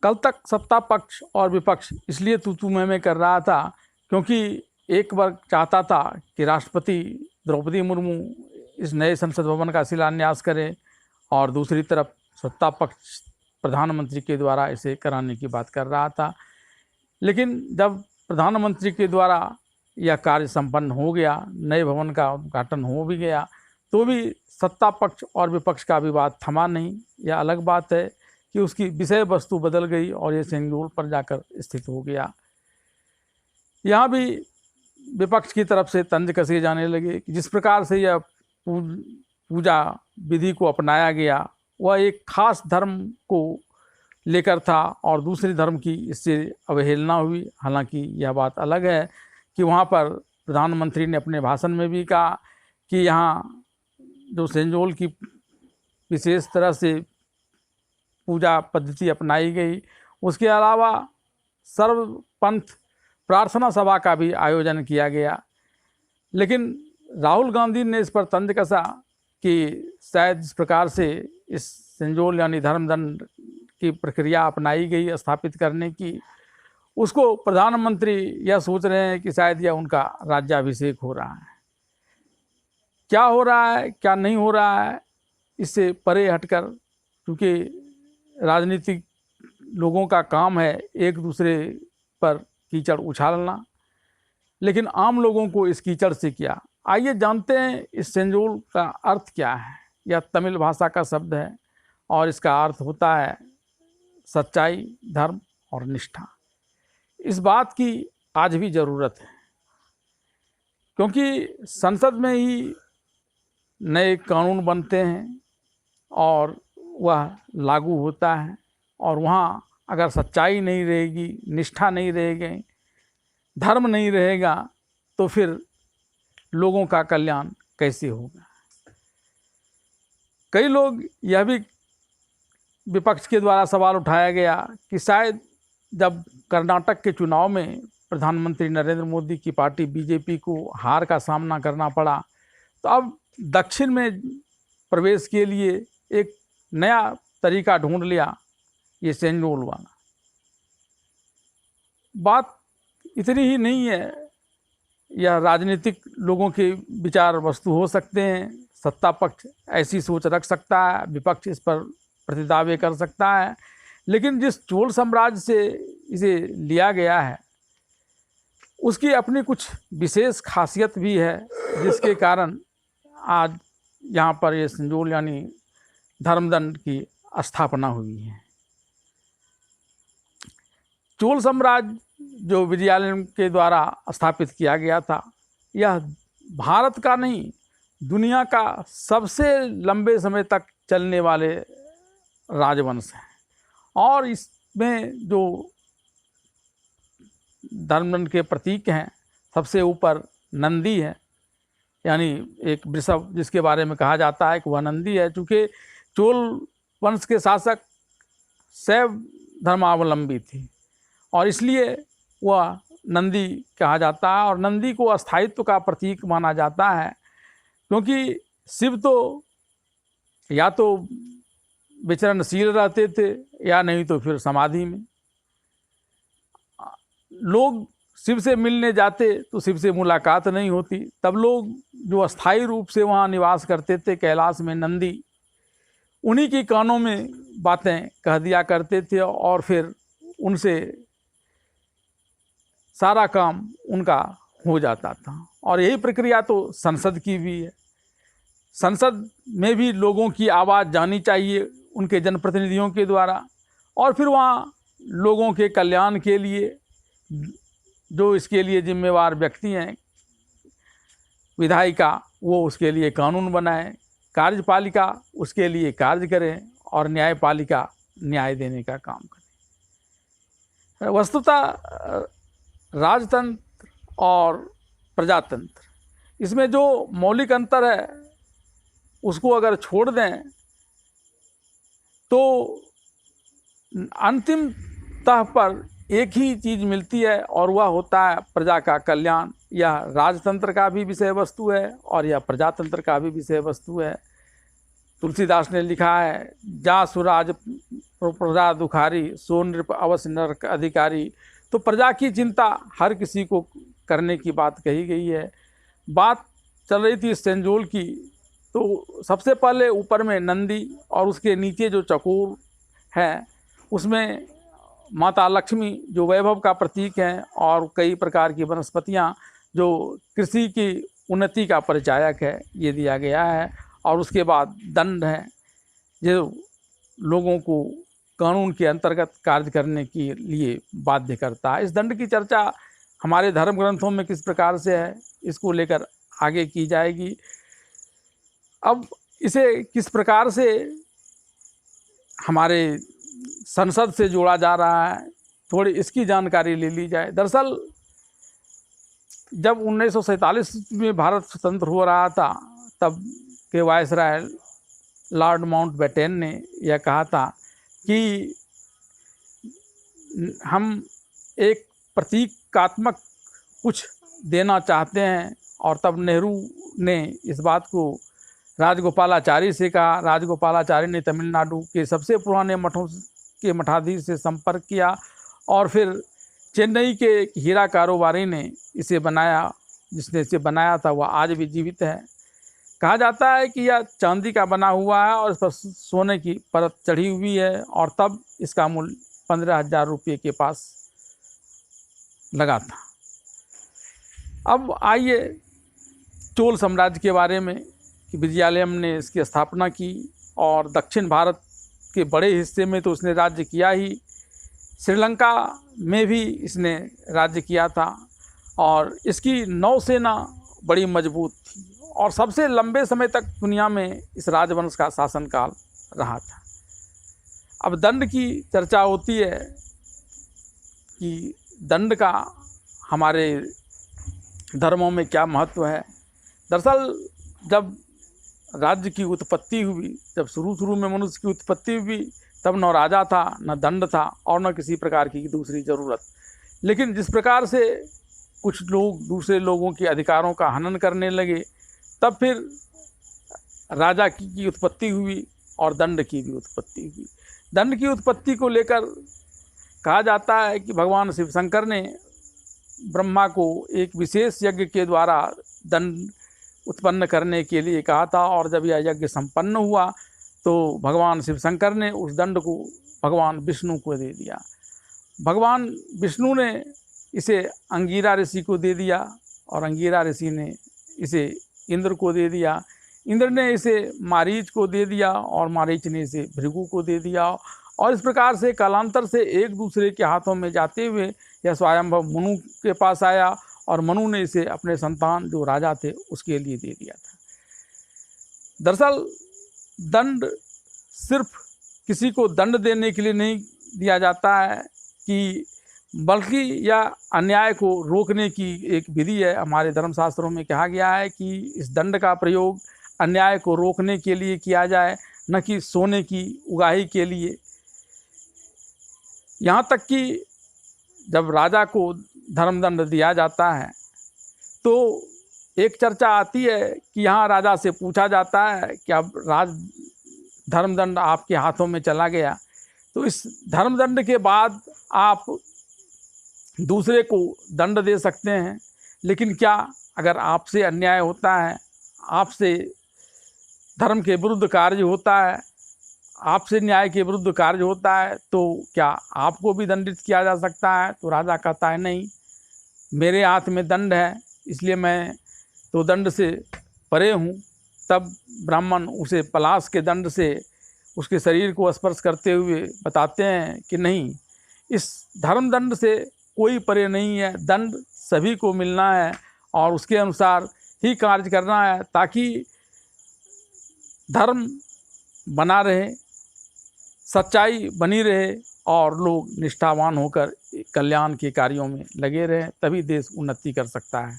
कल तक सत्ता पक्ष और विपक्ष इसलिए तू मैं कर रहा था क्योंकि एक वर्ग चाहता था कि राष्ट्रपति द्रौपदी मुर्मू इस नए संसद भवन का शिलान्यास करें और दूसरी तरफ सत्ता पक्ष प्रधानमंत्री के द्वारा इसे कराने की बात कर रहा था। लेकिन जब प्रधानमंत्री के द्वारा यह कार्य संपन्न हो गया, नए भवन का उद्घाटन हो भी गया, तो भी सत्ता पक्ष और विपक्ष का विवाद थमा नहीं। यह अलग बात है कि उसकी विषय वस्तु बदल गई और ये सेंगोल पर जाकर स्थित हो गया। यहाँ भी विपक्ष की तरफ से तंज कसे जाने लगे कि जिस प्रकार से यह पूजा विधि को अपनाया गया वह एक खास धर्म को लेकर था और दूसरे धर्म की इससे अवहेलना हुई। हालांकि यह बात अलग है कि वहाँ पर प्रधानमंत्री ने अपने भाषण में भी कहा कि यहाँ जो सेंजोल की विशेष तरह से पूजा पद्धति अपनाई गई, उसके अलावा सर्वपंथ प्रार्थना सभा का भी आयोजन किया गया। लेकिन राहुल गांधी ने इस पर तंज कसा कि शायद इस प्रकार से इस सेंजोल यानी धर्मदंड की प्रक्रिया अपनाई गई स्थापित करने की, उसको प्रधानमंत्री यह सोच रहे हैं कि शायद यह उनका राज्याभिषेक हो रहा है। क्या हो रहा है क्या नहीं हो रहा है इससे परे हटकर, क्योंकि राजनीतिक लोगों का काम है एक दूसरे पर कीचड़ उछालना, लेकिन आम लोगों को इस कीचड़ से क्या। आइए जानते हैं इस सेंजोल का अर्थ क्या है। यह तमिल भाषा का शब्द है और इसका अर्थ होता है सच्चाई, धर्म और निष्ठा। इस बात की आज भी ज़रूरत है क्योंकि संसद में ही नए कानून बनते हैं और वह लागू होता है, और वहाँ अगर सच्चाई नहीं रहेगी, निष्ठा नहीं रहेगी, धर्म नहीं रहेगा, तो फिर लोगों का कल्याण कैसे होगा। कई लोग यह भी विपक्ष के द्वारा सवाल उठाया गया कि शायद जब कर्नाटक के चुनाव में प्रधानमंत्री नरेंद्र मोदी की पार्टी बीजेपी को हार का सामना करना पड़ा, तो अब दक्षिण में प्रवेश के लिए एक नया तरीका ढूंढ लिया ये सेंजोल वाला। बात इतनी ही नहीं है, यह राजनीतिक लोगों के विचार वस्तु हो सकते हैं। सत्ता पक्ष ऐसी सोच रख सकता है, विपक्ष इस पर प्रतिदावे कर सकता है, लेकिन जिस चोल साम्राज्य से इसे लिया गया है उसकी अपनी कुछ विशेष खासियत भी है, जिसके कारण आज यहाँ पर ये सेंजोल यानी धर्मदंड की स्थापना हुई है। चोल साम्राज्य जो विजयालय के द्वारा स्थापित किया गया था, यह भारत का नहीं दुनिया का सबसे लंबे समय तक चलने वाले राजवंश है। और इसमें जो धर्मदंड के प्रतीक हैं, सबसे ऊपर नंदी है, यानी एक वृषभ जिसके बारे में कहा जाता है कि वह नंदी है। चूँकि चोल वंश के शासक शैव धर्मावलंबी थी और इसलिए वह नंदी कहा जाता है, और नंदी को अस्थायित्व का प्रतीक माना जाता है, क्योंकि शिव तो या तो विचरणशील रहते थे या नहीं तो फिर समाधि में। लोग शिव से मिलने जाते तो शिव से मुलाकात नहीं होती, तब लोग जो अस्थायी रूप से वहाँ निवास करते थे कैलाश में, नंदी, उन्हीं के कानों में बातें कह दिया करते थे और फिर उनसे सारा काम उनका हो जाता था। और यही प्रक्रिया तो संसद की भी है। संसद में भी लोगों की आवाज़ जानी चाहिए उनके जनप्रतिनिधियों के द्वारा, और फिर वहाँ लोगों के कल्याण के लिए जो इसके लिए जिम्मेवार व्यक्ति हैं, विधायिका, वो उसके लिए कानून बनाए, कार्यपालिका उसके लिए कार्य करें और न्यायपालिका न्याय देने का काम करे। वस्तुतः राजतंत्र और प्रजातंत्र, इसमें जो मौलिक अंतर है उसको अगर छोड़ दें तो अंतिम तह पर एक ही चीज़ मिलती है और वह होता है प्रजा का कल्याण। यह राजतंत्र का भी विषय वस्तु है और यह प्रजातंत्र का भी विषय वस्तु है। तुलसीदास ने लिखा है, जा सुराज प्रजा दुखारी, सो नृप अवश्य नरक अधिकारी। तो प्रजा की चिंता हर किसी को करने की बात कही गई है। बात चल रही थी सेंजोल की, तो सबसे पहले ऊपर में नंदी और उसके नीचे जो चकोर है उसमें माता लक्ष्मी जो वैभव का प्रतीक है, और कई प्रकार की वनस्पतियाँ जो कृषि की उन्नति का परिचायक है, ये दिया गया है। और उसके बाद दंड है जो लोगों को कानून के अंतर्गत कार्य करने के लिए बाध्य करता है। इस दंड की चर्चा हमारे धर्म ग्रंथों में किस प्रकार से है, इसको लेकर आगे की जाएगी। अब इसे किस प्रकार से हमारे संसद से जोड़ा जा रहा है, थोड़ी इसकी जानकारी ले ली जाए। दरअसल जब 1947 में भारत स्वतंत्र हो रहा था, तब के वायसराय लॉर्ड माउंटबेटन ने यह कहा था कि हम एक प्रतीकात्मक कुछ देना चाहते हैं। और तब नेहरू ने इस बात को राजगोपालाचारी से कहा। राजगोपालाचारी ने तमिलनाडु के सबसे पुराने मठों के मठाधीश से संपर्क किया, और फिर चेन्नई के एक हीरा कारोबारी ने इसे बनाया। जिसने इसे बनाया था वह आज भी जीवित है। कहा जाता है कि यह चांदी का बना हुआ है और इस पर सोने की परत चढ़ी हुई है, और तब इसका मूल्य 15,000 रुपये के पास लगा था। अब आइए चोल साम्राज्य के बारे में कि विजयालयम ने इसकी स्थापना की, और दक्षिण भारत के बड़े हिस्से में तो उसने राज्य किया ही, श्रीलंका में भी इसने राज्य किया था। और इसकी नौसेना बड़ी मजबूत थी, और सबसे लंबे समय तक दुनिया में इस राजवंश का शासनकाल रहा था। अब दंड की चर्चा होती है कि दंड का हमारे धर्मों में क्या महत्व है। दरअसल जब राज्य की उत्पत्ति हुई, जब शुरू में मनुष्य की उत्पत्ति हुई, तब न राजा था, न दंड था, और न किसी प्रकार की दूसरी ज़रूरत। लेकिन जिस प्रकार से कुछ लोग दूसरे लोगों के अधिकारों का हनन करने लगे, तब फिर राजा की उत्पत्ति हुई और दंड की भी उत्पत्ति हुई। दंड की उत्पत्ति को लेकर कहा जाता है कि भगवान शिव शंकर ने ब्रह्मा को एक विशेष यज्ञ के द्वारा दंड उत्पन्न करने के लिए कहा था, और जब यह यज्ञ संपन्न हुआ तो भगवान शिव शंकर ने उस दंड को भगवान विष्णु को दे दिया। भगवान विष्णु ने इसे अंगीरा ऋषि को दे दिया, और अंगीरा ऋषि ने इसे इंद्र को दे दिया। इंद्र ने इसे मारीच को दे दिया, और मारीच ने इसे भृगु को दे दिया। और इस प्रकार से कालांतर से एक दूसरे के हाथों में जाते हुए यह स्वयंभव मनु के पास आया, और मनु ने इसे अपने संतान जो राजा थे उसके लिए दे दिया था। दरअसल दंड सिर्फ किसी को दंड देने के लिए नहीं दिया जाता है, कि बल्कि यह अन्याय को रोकने की एक विधि है। हमारे धर्मशास्त्रों में कहा गया है कि इस दंड का प्रयोग अन्याय को रोकने के लिए किया जाए, न कि सोने की उगाही के लिए। यहाँ तक कि जब राजा को धर्मदंड दिया जाता है तो एक चर्चा आती है कि यहाँ राजा से पूछा जाता है कि अब राज धर्मदंड आपके हाथों में चला गया, तो इस धर्मदंड के बाद आप दूसरे को दंड दे सकते हैं, लेकिन क्या अगर आपसे अन्याय होता है, आपसे धर्म के विरुद्ध कार्य होता है, आपसे न्याय के विरुद्ध कार्य होता है, तो क्या आपको भी दंडित किया जा सकता है? तो राजा कहता है नहीं, मेरे हाथ में दंड है, इसलिए मैं तो दंड से परे हूँ। तब ब्राह्मण उसे पलाश के दंड से उसके शरीर को स्पर्श करते हुए बताते हैं कि नहीं, इस धर्म दंड से कोई परे नहीं है, दंड सभी को मिलना है, और उसके अनुसार ही कार्य करना है, ताकि धर्म बना रहे, सच्चाई बनी रहे, और लोग निष्ठावान होकर कल्याण के कार्यों में लगे रहें, तभी देश उन्नति कर सकता है।